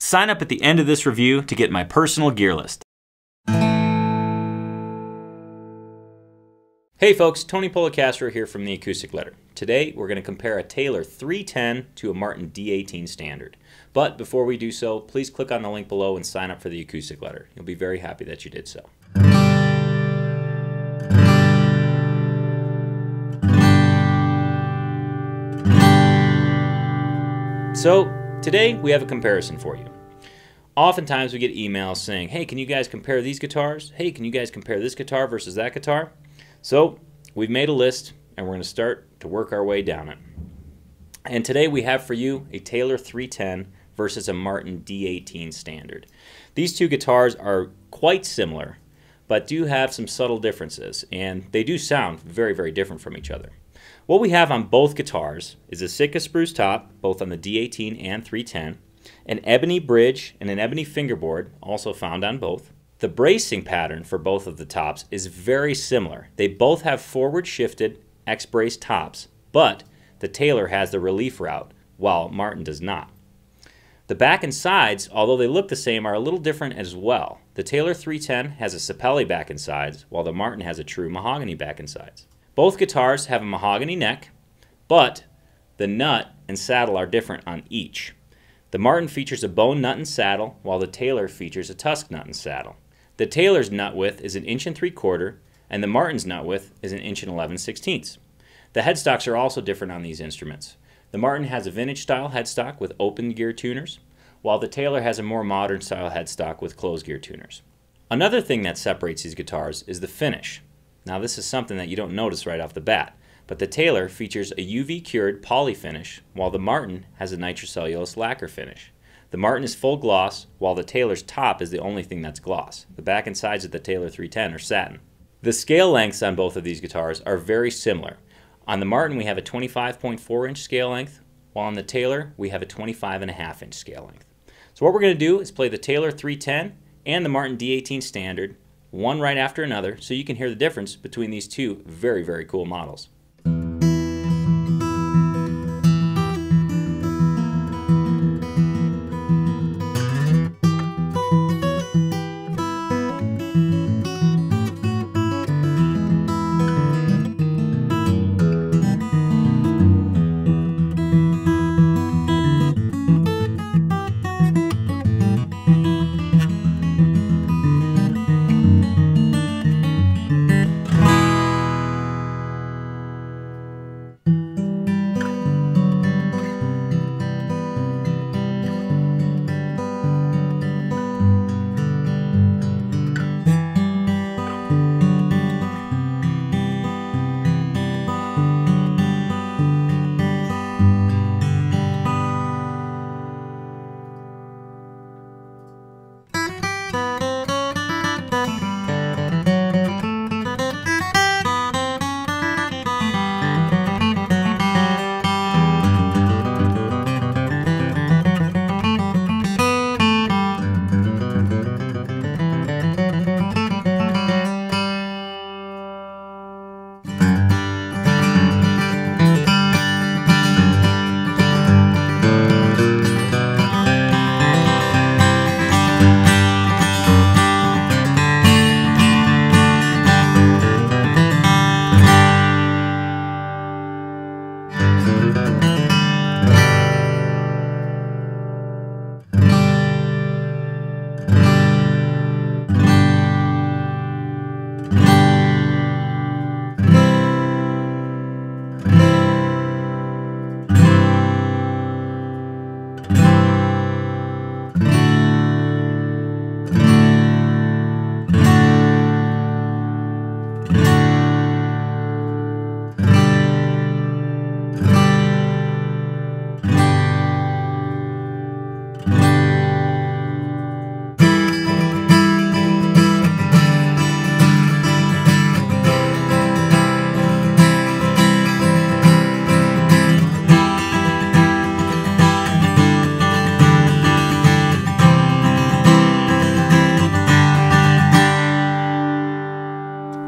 Sign up at the end of this review to get my personal gear list. Hey folks, Tony Policastro here from the Acoustic Letter. Today we're going to compare a Taylor 310 to a Martin D-18 standard. But before we do so, please click on the link below and sign up for the Acoustic Letter. You'll be very happy that you did so. So today we have a comparison for you. Oftentimes we get emails saying, hey, can you guys compare these guitars? Hey, can you guys compare this guitar versus that guitar? So we've made a list and we're going to start to work our way down it. And today we have for you a Taylor 310 versus a Martin D-18 standard. These two guitars are quite similar, but do have some subtle differences, and they do sound very, very different from each other. What we have on both guitars is a Sitka spruce top, both on the D-18 and 310, an ebony bridge and an ebony fingerboard, also found on both. The bracing pattern for both of the tops is very similar. They both have forward shifted X-brace tops, but the Taylor has the relief route, while Martin does not. The back and sides, although they look the same, are a little different as well. The Taylor 310 has a Sapelli back and sides, while the Martin has a true Mahogany back and sides. Both guitars have a mahogany neck, but the nut and saddle are different on each. The Martin features a bone nut and saddle, while the Taylor features a tusk nut and saddle. The Taylor's nut width is 1 3/4 inches, and the Martin's nut width is 1 11/16 inches. The headstocks are also different on these instruments. The Martin has a vintage style headstock with open gear tuners, while the Taylor has a more modern style headstock with closed gear tuners. Another thing that separates these guitars is the finish. Now this is something that you don't notice right off the bat, but the Taylor features a UV cured poly finish, while the Martin has a nitrocellulose lacquer finish. The Martin is full gloss, while the Taylor's top is the only thing that's gloss. The back and sides of the Taylor 310 are satin. The scale lengths on both of these guitars are very similar. On the Martin we have a 25.4 inch scale length, while on the Taylor we have a 25.5 inch scale length. So what we're going to do is play the Taylor 310 and the Martin D-18 standard, one right after another, so you can hear the difference between these two very, very cool models.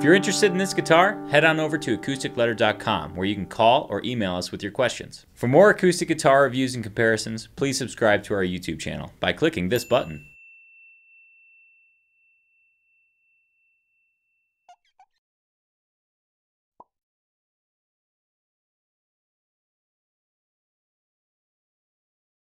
If you're interested in this guitar, head on over to acousticletter.com where you can call or email us with your questions. For more acoustic guitar reviews and comparisons, please subscribe to our YouTube channel by clicking this button.